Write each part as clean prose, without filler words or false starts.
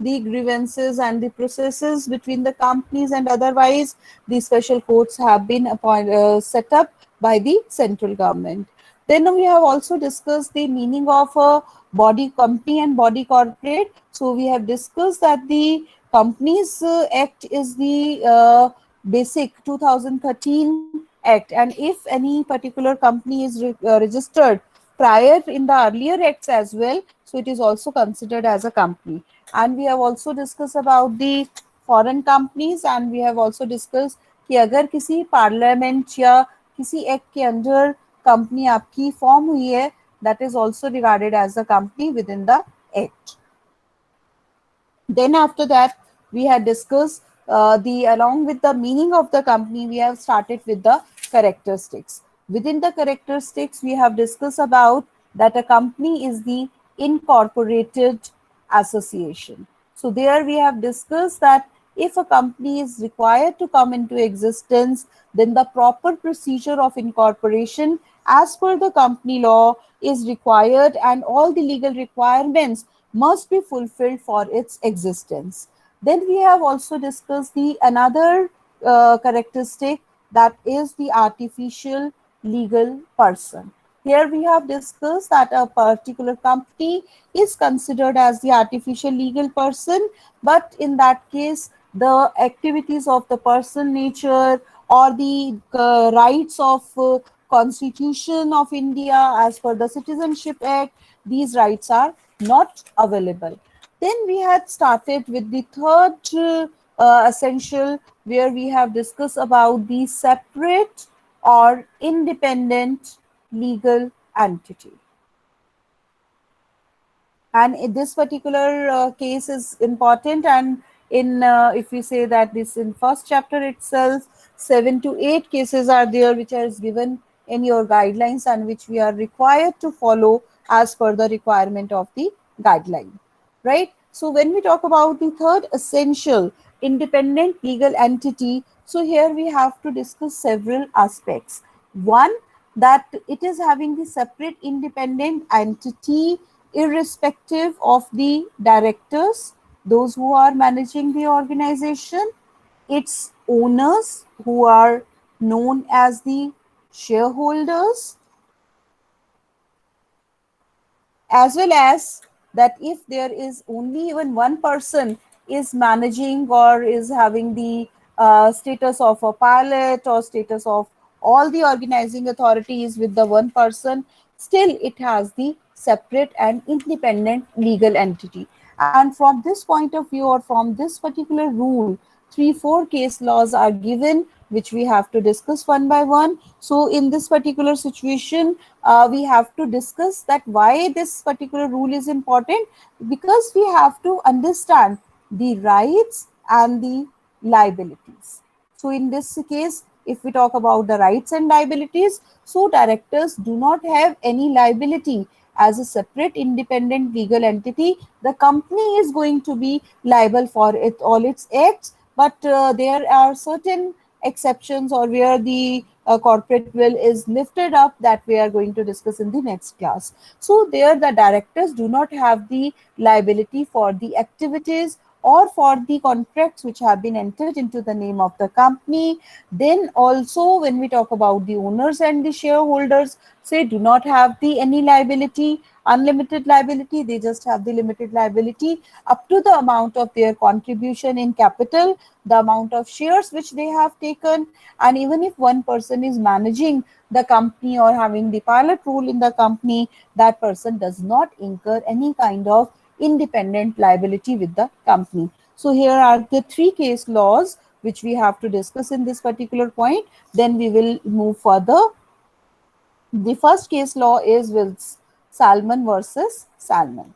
the grievances and the processes between the companies, and otherwise the special courts have been set up by the central government. Then we have also discussed the meaning of a body company and body corporate. So we have discussed that the Companies Act is the basic 2013 Act, and if any particular company is registered prior in the earlier acts as well, so it is also considered as a company. And we have also discussed about the foreign companies, and we have also discussed कि अगर किसी parliament या किसी act के under company आपकी form हुई है, that is also regarded as a company within the act. Then after that, we had discussed the along with the meaning of the company, we have started with the characteristics. Within the characteristics, we have discussed about that a company is the incorporated association. So there we have discussed that if a company is required to come into existence, then the proper procedure of incorporation as per the company law is required, and all the legal requirements must be fulfilled for its existence. Then we have also discussed the another characteristic, that is the artificial legal person. Here we have discussed that a particular company is considered as the artificial legal person, but in that case, the activities of the person nature or the rights of Constitution of India as per the Citizenship Act, these rights are not available. Then we had started with the third essential, where we have discussed about the separate or independent legal entity. And in this particular case is important, and in if we say that this in first chapter itself, 7 to 8 cases are there which is given in your guidelines, and which we are required to follow as per the requirement of the guideline, right? So when we talk about the third essential, independent legal entity, so here we have to discuss several aspects. One, that it is having the separate independent entity irrespective of the directors, those who are managing the organization, its owners who are known as the shareholders, as well as that if there is only even one person is managing or is having the status of a pilot or status of all the organizing authorities with the one person, still it has the separate and independent legal entity. And from this point of view, or from this particular rule, 3 4 case laws are given, which we have to discuss one by one. So in this particular situation, we have to discuss that why this particular rule is important, because we have to understand the rights and the liabilities. So in this case, if we talk about the rights and liabilities, so directors do not have any liability as a separate independent legal entity. The company is going to be liable for it all its acts, but there are certain exceptions, or where the corporate will is lifted up, that we are going to discuss in the next class. So there the directors do not have the liability for the activities or for the contracts which have been entered into the name of the company. Then also when we talk about the owners and the shareholders, say do not have the any liability, unlimited liability, they just have the limited liability up to the amount of their contribution in capital, the amount of shares which they have taken. And even if one person is managing the company or having the pilot role in the company, that person does not incur any kind of independent liability with the company. So here are the 3 case laws which we have to discuss in this particular point. Then we will move further. The first case law is with Salmon versus Salmon.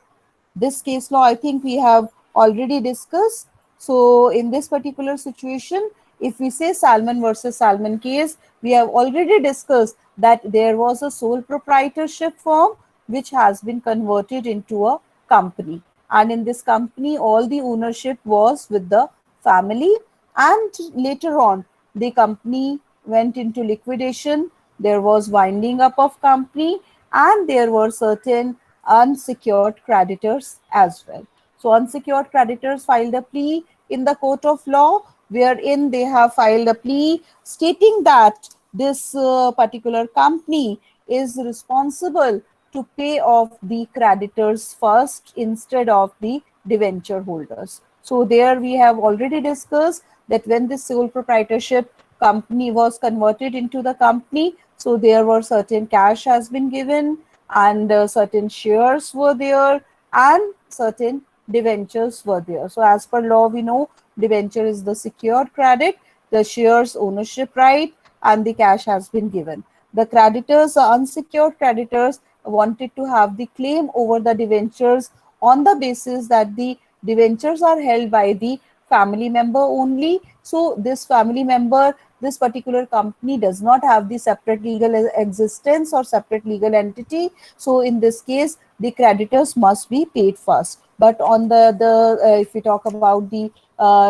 This case law, I think we have already discussed. So in this particular situation, if we say Salmon versus Salmon case, we have already discussed that there was a sole proprietorship firm which has been converted into a company. And in this company, all the ownership was with the family. And later on, the company went into liquidation. There was winding up of company, and there were certain unsecured creditors as well. So unsecured creditors filed a plea in the court of law, wherein they have filed a plea stating that this particular company is responsible to pay off the creditors first instead of the debenture holders. So there we have already discussed that when this sole proprietorship company was converted into the company, so there were certain cash has been given, and certain shares were there, and certain debentures were there. So as per law, we know debenture is the secured credit, the shares ownership right, and the cash has been given. The creditors, the unsecured creditors, wanted to have the claim over the debentures on the basis that the debentures are held by the family member only. So this family member, this particular company does not have the separate legal existence or separate legal entity. So in this case, the creditors must be paid first. But on the if we talk about the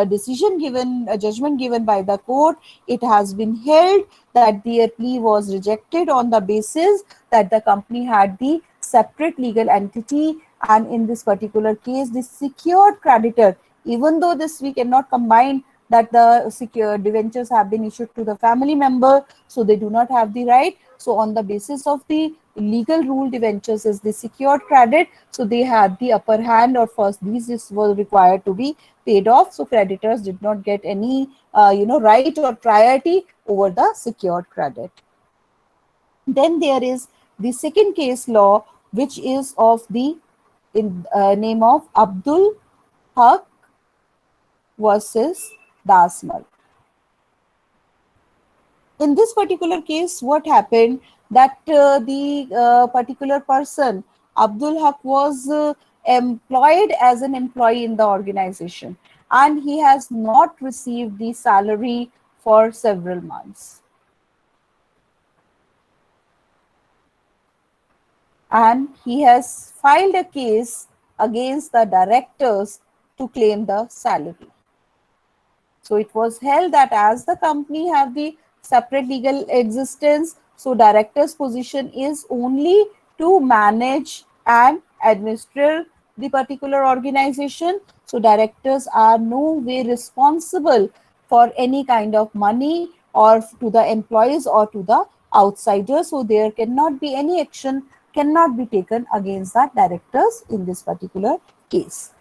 decision given, judgment given by the court, it has been held that their plea was rejected on the basis that the company had the separate legal entity, and in this particular case, the secured creditor, even though this we cannot combine that the secure debentures have been issued to the family member, so they do not have the right. So on the basis of the legal rule, debentures is the secured credit, so they had the upper hand, or first these was required to be paid off. So creditors did not get any right or priority over the secured credit. Then there is the second case law, which is of the name of Abdul Haq versus Dasmal. In this particular case, what happened that the particular person, Abdul Haq, was employed as an employee in the organization, and he has not received the salary for several months. And he has filed a case against the directors to claim the salary. So it was held that as the company have the separate legal existence, so director's position is only to manage and administer the particular organization. So directors are no way responsible for any kind of money or to the employees or to the outsiders. So there cannot be any action cannot be taken against the directors in this particular case.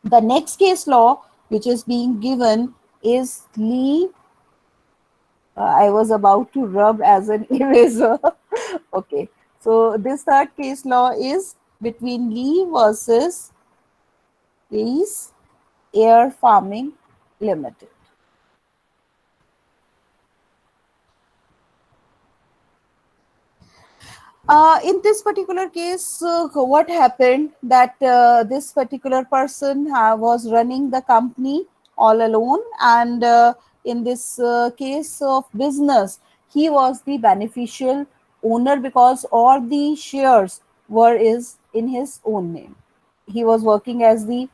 The next case law which is being given is Lee. I was about to rub as an eraser. Okay. So this third case law is between Lee versus Lee's Air Farming Limited. In this particular case, what happened that this particular person was running the company all alone, and in this case of business, he was the beneficial owner because all the shares were is in his own name. He was working as the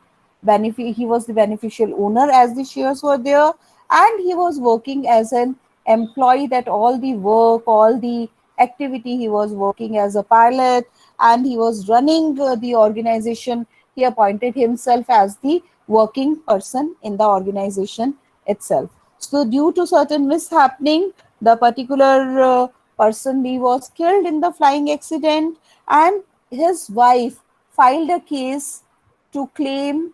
he was the beneficial owner as the shares were there, and he was working as an employee, that all the work, all the activity, he was working as a pilot, and he was running the organization. He appointed himself as the working person in the organization itself. So due to certain mishappening, the particular person he was killed in the flying accident, and his wife filed a case to claim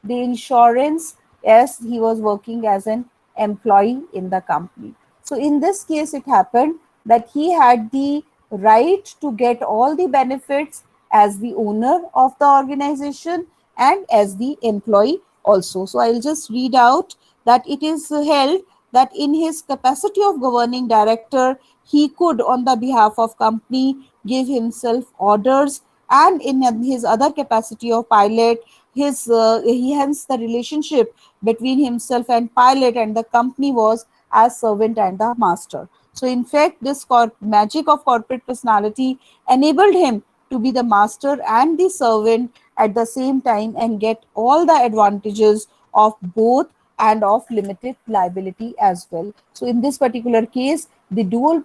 the insurance as he was working as an employee in the company. So in this case, it happened that he had the right to get all the benefits as the owner of the organization and as the employee also. So I'll just read out that it is held that in his capacity of governing director, he could, on the behalf of company, give himself orders, and in his other capacity of pilot, his he hence the relationship between himself and pilot and the company was as servant and the master. So in fact, this magic of corporate personality enabled him to be the master and the servant at the same time and get all the advantages of both and of limited liability as well. So in this particular case, the dual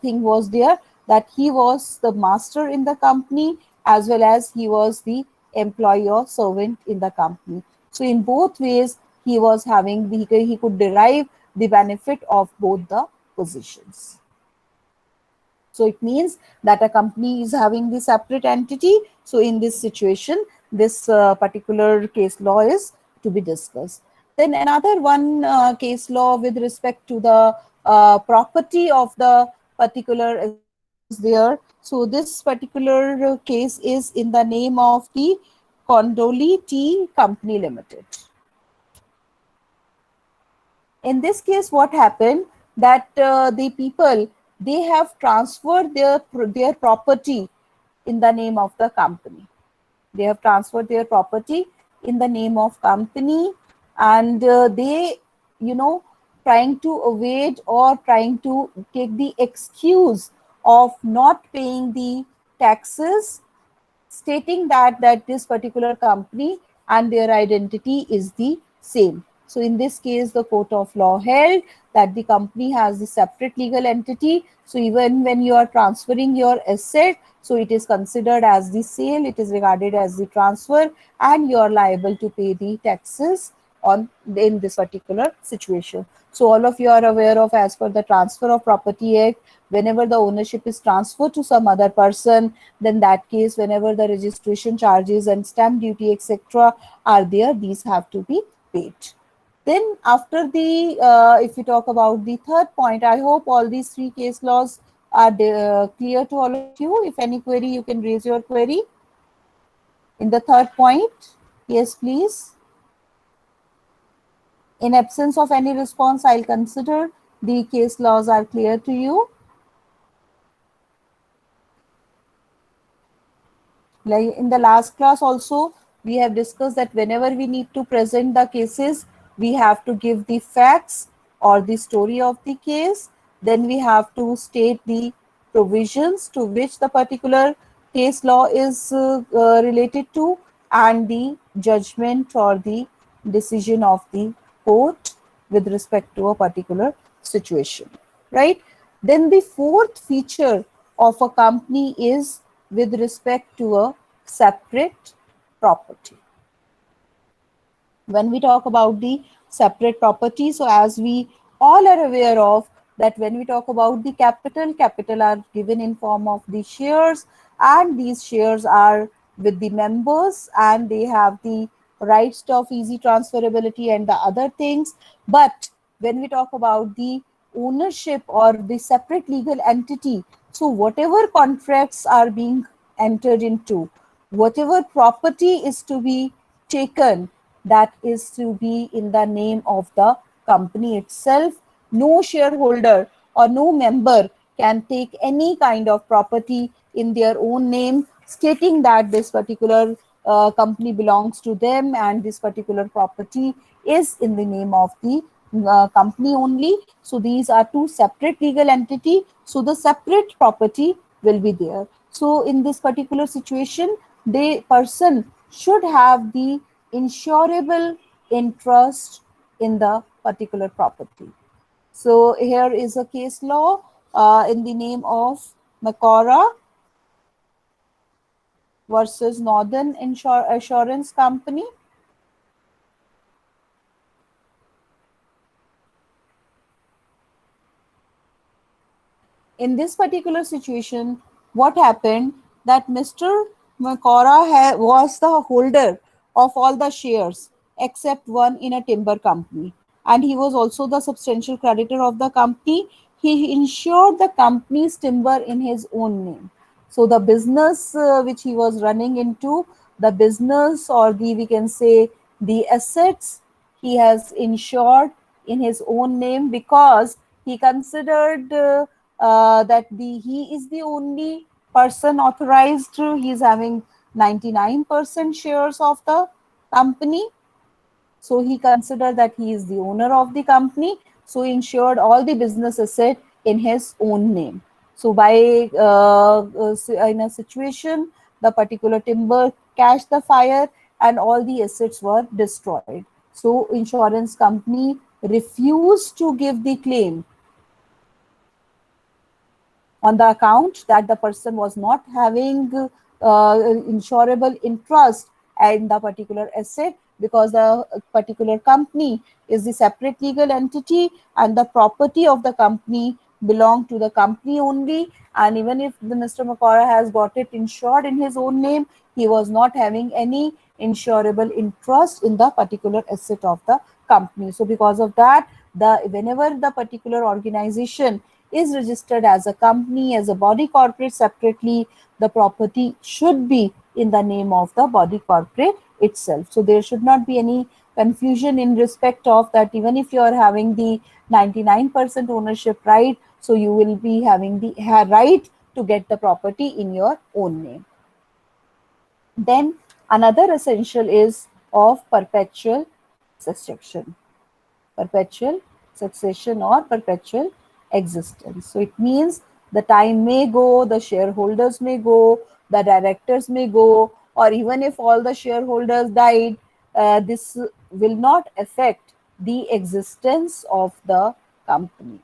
thing was there, that he was the master in the company as well as he was the employee or servant in the company. So in both ways, he was having he could derive the benefit of both the positions. So it means that a company is having the separate entity. So in this situation, this particular case law is to be discussed. Then another one case law with respect to the property of the particular assets was there. So this particular case is in the name of the Condoli Tea Company Limited. In this case, what happened that the people, they have transferred their property in the name of the company. They have transferred their property in the name of company, and they, you know, trying to evade or trying to take the excuse of not paying the taxes, stating that this particular company and their identity is the same. So in this case, the court of law held that the company has the separate legal entity. So even when you are transferring your asset, so it is considered as the sale, it is regarded as the transfer, and you are liable to pay the taxes on in this particular situation. So all of you are aware of, as per the Transfer of Property Act, whenever the ownership is transferred to some other person, then that case, whenever the registration charges and stamp duty etc are there, these have to be paid. Then after the if we talk about the third point, I hope all these three case laws are clear to all of you. If any query, you can raise your query in the third point. Yes, please. In absence of any response, I'll consider the case laws are clear to you. Like in the last class also, we have discussed that whenever we need to present the cases, we have to give the facts or the story of the case. Then we have to state the provisions to which the particular case law is related to, and the judgment or the decision of the court with respect to a particular situation, right? Then the fourth feature of a company is with respect to a separate property. When we talk about the separate property, so as we all are aware of that when we talk about the capital are given in form of the shares, and these shares are with the members and they have the rights of easy transferability and the other things. But when we talk about the ownership or the separate legal entity, so whatever contracts are being entered into, whatever property is to be taken, that is to be in the name of the company itself. No shareholder or no member can take any kind of property in their own name, stating that this particular company belongs to them and this particular property is in the name of the company only. So these are two separate legal entity. So the separate property will be there. So in this particular situation, the person should have the insurable interest in the particular property. So here is a case law in the name of Macora versus Northern Assurance Company. In this particular situation, what happened that Mr. Macora was the holder of all the shares except one in a timber company, and he was also the substantial creditor of the company. He insured the company's timber in his own name. So the business which he was running into, the business or the, we can say, the assets, he has insured in his own name because he considered that he is the only person authorized. He is having 99% shares of the company. So he considered that he is the owner of the company. So he insured all the business asset in his own name. So by in a situation, the particular timber catch the fire and all the assets were destroyed. So insurance company refused to give the claim on the account that the person was not having insurable interest in the particular asset, because the particular company is the separate legal entity and the property of the company belong to the company only. And even if the Mr. Makora has got it insured in his own name, he was not having any insurable interest in the particular asset of the company. So because of that, whenever the particular organization is registered as a company, as a body corporate separately, the property should be in the name of the body corporate itself. So there should not be any confusion in respect of that. Even if you are having the 99% ownership right, so you will be having the right to get the property in your own name. Then another essential is of perpetual succession. Perpetual succession or perpetual existence. So it means the time may go, the shareholders may go, the directors may go, or even if all the shareholders died, this will not affect the existence of the company.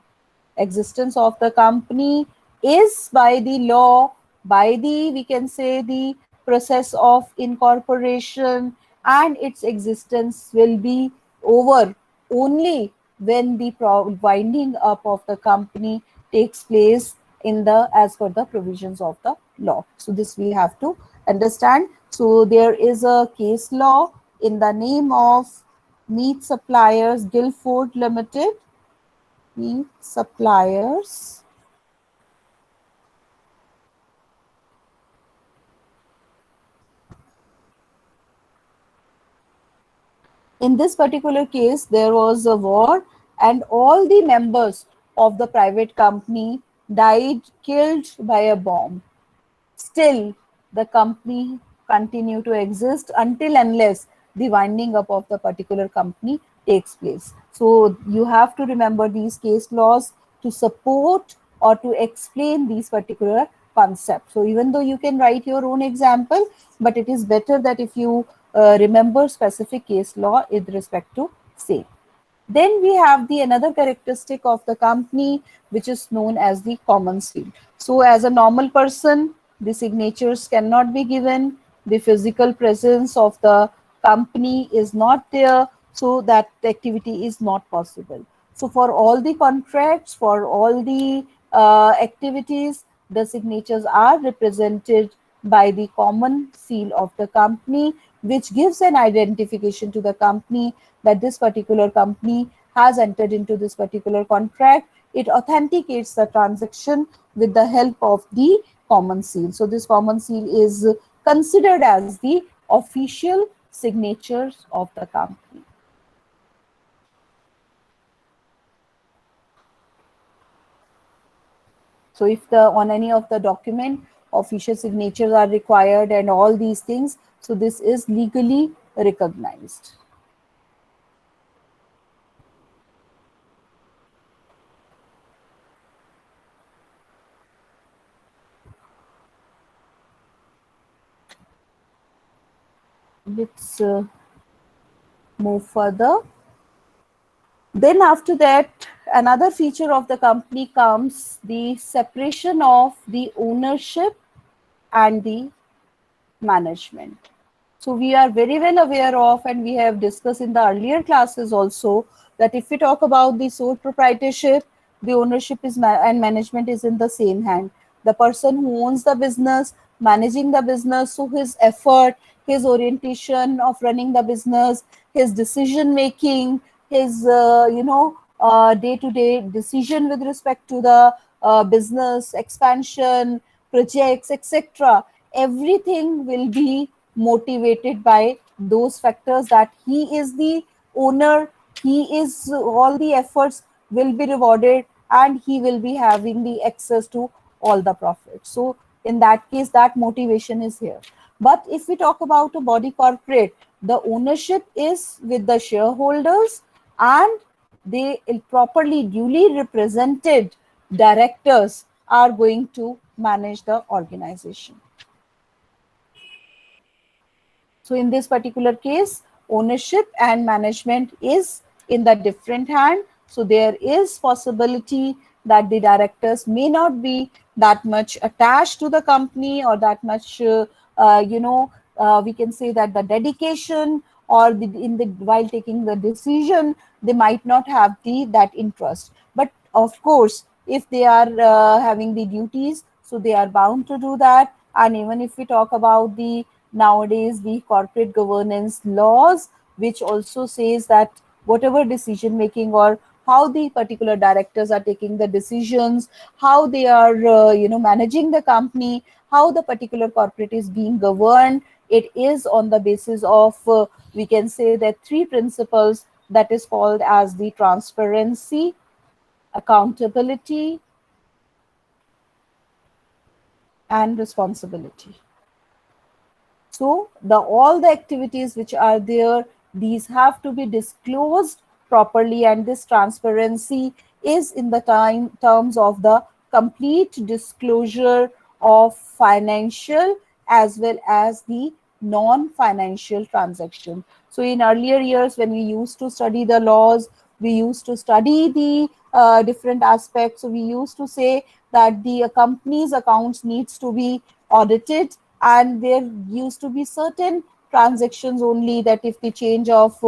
Existence of the company is by the law, by the, we can say, the process of incorporation, and its existence will be over only when the winding up of the company takes place in the, as per the provisions of the law. So this we have to understand. So there is a case law in the name of Meat Suppliers Guildford Limited. Meat Suppliers in this particular case, there was a war, and all the members of the private company died, killed by a bomb. Still, the company continue to exist until unless the winding up of the particular company takes place. So you have to remember these case laws to support or to explain these particular concepts. So even though you can write your own example, but it is better that if you remember specific case law with respect to same. Then we have the another characteristic of the company, which is known as the common seal. So as a normal person, the signatures cannot be given. The physical presence of the company is not there, so that the activity is not possible. So for all the contracts, for all the activities, the signatures are represented by the common seal of the company, which gives an identification to the company that this particular company has entered into this particular contract. It authenticates the transaction with the help of the common seal. So this common seal is considered as the official signatures of the company. So if the on any of the document official signatures are required and all these things, so this is legally recognized. Let's move further. Then after that, another feature of the company comes the separation of the ownership and the management. So we are very well aware of, and we have discussed in the earlier classes also, that if we talk about the sole proprietorship, the ownership is and management is in the same hand. The person who owns the business, managing the business, so his effort, his orientation of running the business, his decision making, his day-to-day decision with respect to the business expansion, projects, etc. Everything will be motivated by those factors, that he is the owner, he is, all the efforts will be rewarded, and he will be having the access to all the profits. So in that case, that motivation is here. But if we talk about a body corporate, the ownership is with the shareholders, and they properly duly represented directors are going to manage the organization. So in this particular case, ownership and management is in the different hand. So there is possibility that the directors may not be that much attached to the company, or that much, we can say that the dedication, or in the while taking the decision, they might not have the that interest. But of course, if they are having the duties, so they are bound to do that. And even if we talk about the nowadays the corporate governance laws, which also says that whatever decision making, or how the particular directors are taking the decisions, how they are managing the company, how the particular corporate is being governed, it is on the basis of we can say that three principles, that is called as the transparency, accountability, and responsibility. So the all the activities which are there, these have to be disclosed properly, and this transparency is in the terms of the complete disclosure of financial as well as the non-financial transaction. So in earlier years, when we used to study the laws, we used to study the different aspects. So we used to say that the company's accounts needs to be audited, and there used to be certain transactions only, that if the change of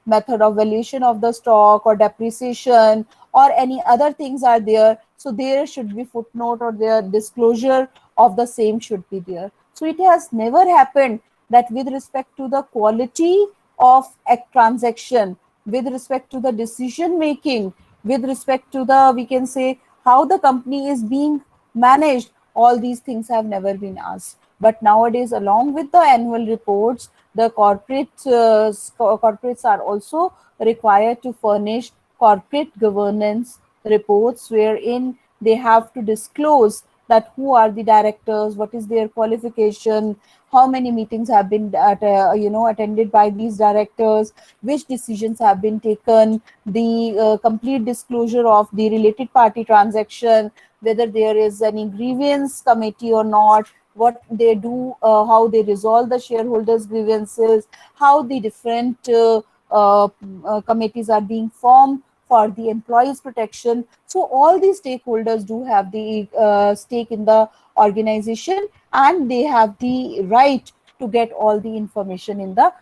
method of valuation of the stock, or depreciation, or any other things are there, so there should be footnote, or their disclosure of the same should be there. So it has never happened that with respect to the quality of a transaction, with respect to the decision making, with respect to the, we can say, how the company is being managed, all these things have never been asked. But nowadays, along with the annual reports, the corporates are also required to furnish corporate governance reports, wherein they have to disclose that who are the directors, what is their qualification, how many meetings have been attended by these directors, which decisions have been taken, the complete disclosure of the related party transaction, whether there is any grievance committee or not, what they do, how they resolve the shareholders' grievances, how the different committees are being formed for the employees' protection. So all these stakeholders do have the stake in the organization, and they have the right to get all the information in the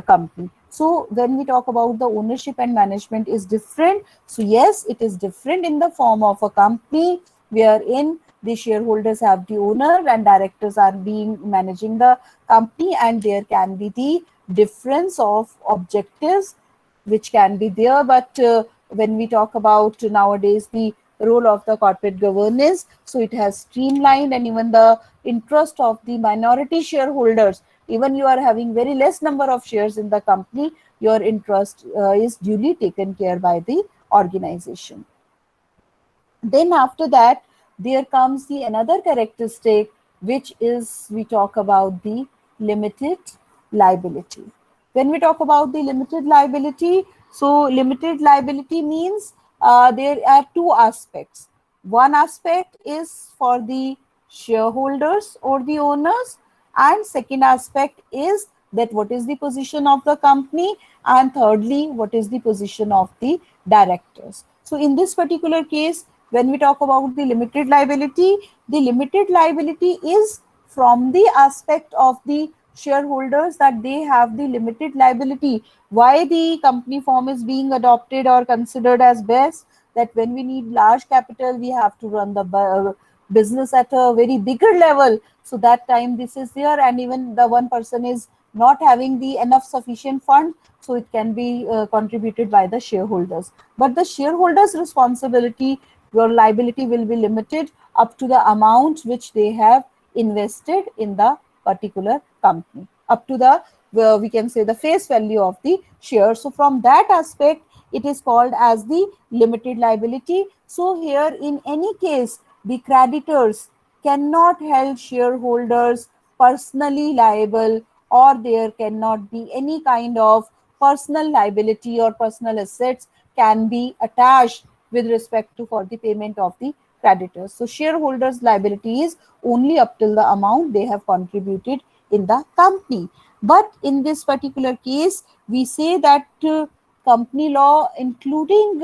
company. So when we talk about the ownership and management is different, so yes, it is different in the form of a company wherein the shareholders have the owner and directors are being managing the company, and there can be the difference of objectives which can be there. But when we talk about nowadays the role of the corporate governance, so it has streamlined, and even the interest of the minority shareholders, even you are having very less number of shares in the company, your interest is duly taken care by the organization. Then after that, there comes the another characteristic, which is we talk about the limited liability. When we talk about the limited liability, so limited liability means there are two aspects. One aspect is for the shareholders or the owners, and second aspect is that what is the position of the company, and thirdly, what is the position of the directors. So in this particular case, when we talk about the limited liability is from the aspect of the shareholders, that they have the limited liability. Why the company form is being adopted or considered as best, that when we need large capital, we have to run the business at a very bigger level. So that time this is there, and even the one person is not having the enough sufficient fund, so it can be contributed by the shareholders. But the shareholders responsibility, your liability will be limited up to the amount which they have invested in the particular company, up to the we can say the face value of the share. So from that aspect, it is called as the limited liability. So here in any case, the creditors cannot hold shareholders personally liable, or there cannot be any kind of personal liability or personal assets can be attached with respect to for the payment of the creditors. So shareholders liability is only up till the amount they have contributed in the company. But in this particular case, we say that company law, including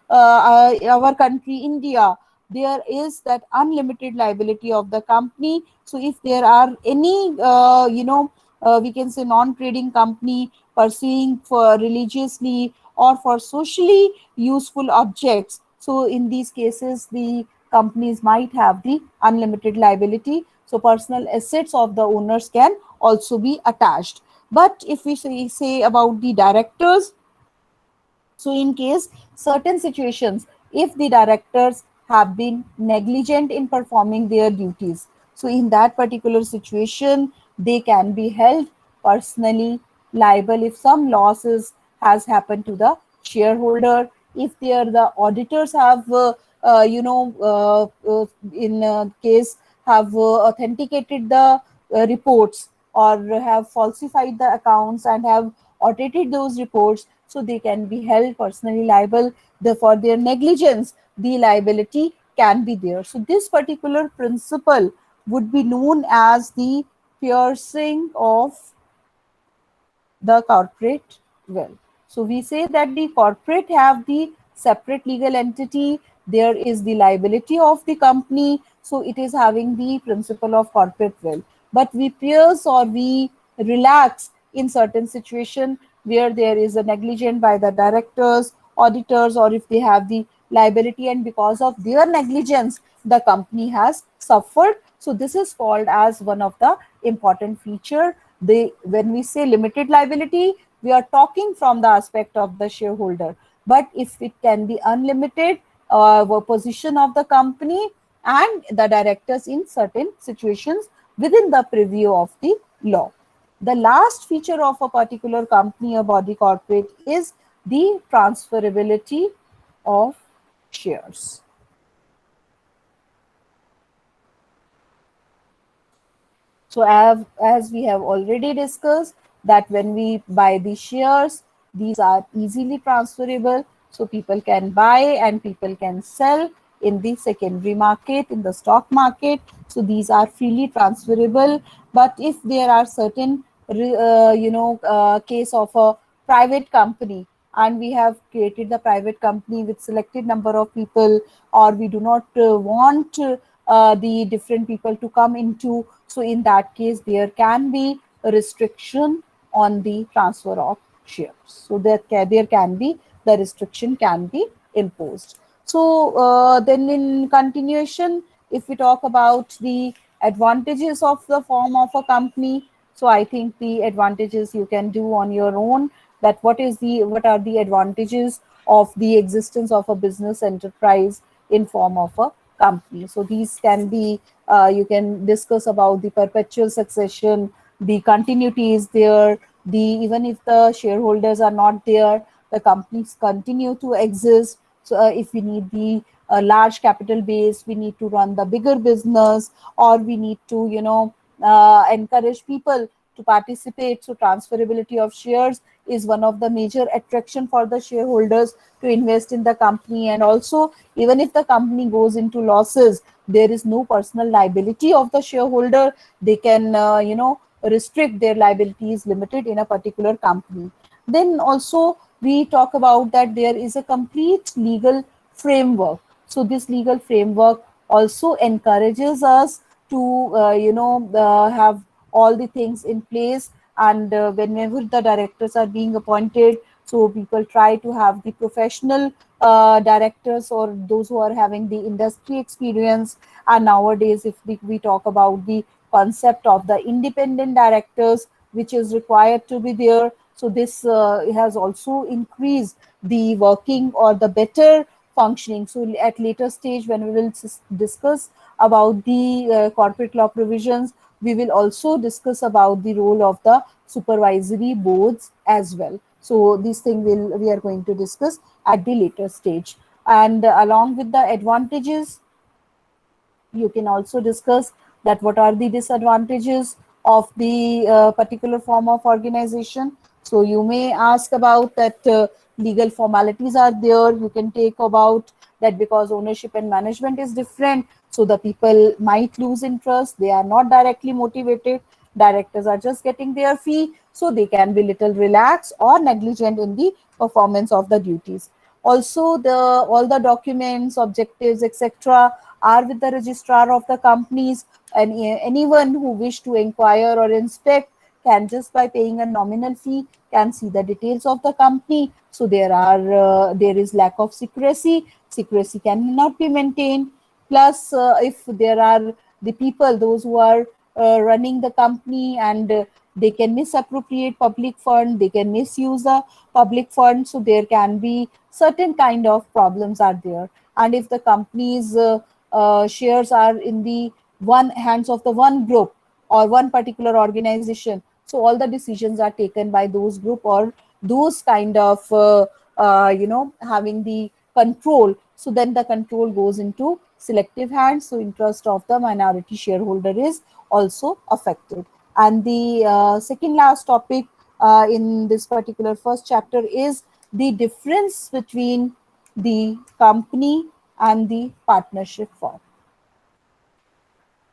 our country, India, there is that unlimited liability of the company. So if there are any, we can say non-trading company pursuing for religiously or for socially useful objects. So in these cases, the companies might have the unlimited liability. So personal assets of the owners can also be attached. But if we say about the directors, so, in case certain situations, if the directors have been negligent in performing their duties, so in that particular situation, they can be held personally liable if some losses has happened to the shareholder. If the auditors have, in case have authenticated the reports or have falsified the accounts and have audited those reports, so they can be held personally liable for their negligence. The liability can be there. So this particular principle would be known as the piercing of the corporate will. So we say that the corporate have the separate legal entity. There is the liability of the company. So it is having the principle of corporate will. But we pierce or we relax in certain situation where there is a negligence by the directors, auditors, or if they have the liability and because of their negligence, the company has suffered. So this is called as one of the important feature. When we say limited liability, we are talking from the aspect of the shareholder. But if it can be unlimited, position of the company and the directors in certain situations within the preview of the law. The last feature of a particular company or body corporate is the transferability of shares. So as we have already discussed that when we buy the shares, these are easily transferable. So people can buy and people can sell in the secondary market, in the stock market. So these are freely transferable. But if there are certain, case of a private company and we have created the private company with selected number of people, or we do not want the different people to come into, so in that case there can be a restriction on the transfer of shares. So there can be the restriction can be imposed. So then in continuation, if we talk about the advantages of the form of a company, so I think the advantages you can do on your own, that what are the advantages of the existence of a business enterprise in form of a company. So these can be, you can discuss about the perpetual succession, the continuity is there, the even if the shareholders are not there, the companies continue to exist. So if we need the large capital base, we need to run the bigger business, or we need to encourage people to participate. So transferability of shares is one of the major attraction for the shareholders to invest in the company. And also, even if the company goes into losses, there is no personal liability of the shareholder. They can restrict their liabilities limited in a particular company. Then also we talk about that there is a complete legal framework. So this legal framework also encourages us to have all the things in place. And whenever the directors are being appointed, so people try to have the professional directors or those who are having the industry experience. And nowadays, if we talk about the concept of the independent directors, which is required to be there, so this has also increased the working or the better functioning. So at later stage, when we will discuss about the corporate law provisions, we will also discuss about the role of the supervisory boards as well. So this thing we are going to discuss at the later stage. And along with the advantages, you can also discuss that what are the disadvantages of the particular form of organization. So you may ask about that legal formalities are there. You can take about that because ownership and management is different. So the people might lose interest. They are not directly motivated. Directors are just getting their fee. So they can be little relaxed or negligent in the performance of the duties. Also, the all the documents, objectives, etc., are with the registrar of the companies, and anyone who wish to inquire or inspect can just by paying a nominal fee can see the details of the company. So there is lack of secrecy. Secrecy cannot be maintained. Plus, if there are the people, those who are running the company, and they can misappropriate public fund, they can misuse the public fund, so there can be certain kind of problems are there. And if the company's shares are in the one hands of the one group or one particular organization, so all the decisions are taken by those group or those kind of having the control. So then the control goes into selective hands, so interest of the minority shareholder is also affected. And the second last topic in this particular first chapter is the difference between the company and the partnership firm.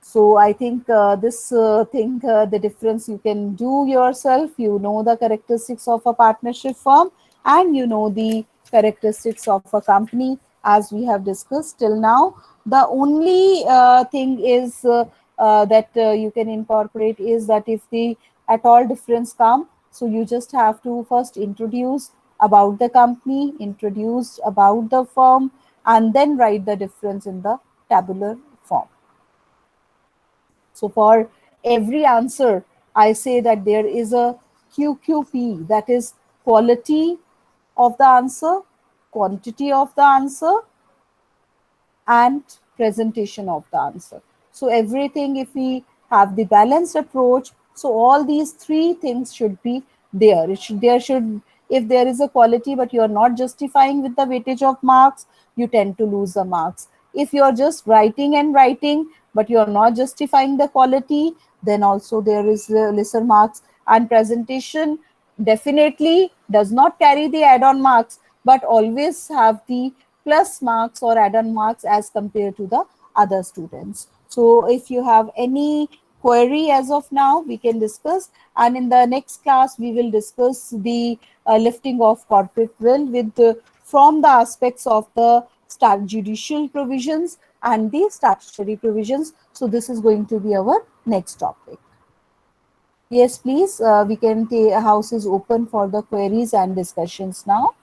So I think this thing, the difference you can do yourself. You know the characteristics of a partnership firm, and you know the characteristics of a company as we have discussed till now. The only thing is that you can incorporate is that if the at all difference come, so you just have to first introduce about the company, introduce about the firm, and then write the difference in the tabular form. So for every answer, I say that there is a QQP, that is quality of the answer, quantity of the answer, and presentation of the answer. So everything, if we have the balanced approach, so all these three things should be there. There should, if there is a quality but you are not justifying with the weightage of marks, you tend to lose the marks. If you are just writing and writing but you are not justifying the quality, then also there is lesser marks. And presentation definitely does not carry the add-on marks, but always have the plus marks or add-on marks as compared to the other students. So if you have any query as of now, we can discuss, and in the next class we will discuss the lifting of corporate will with from the aspects of the judicial provisions and the statutory provisions. So this is going to be our next topic. Yes, please. We can take, house is open for the queries and discussions now.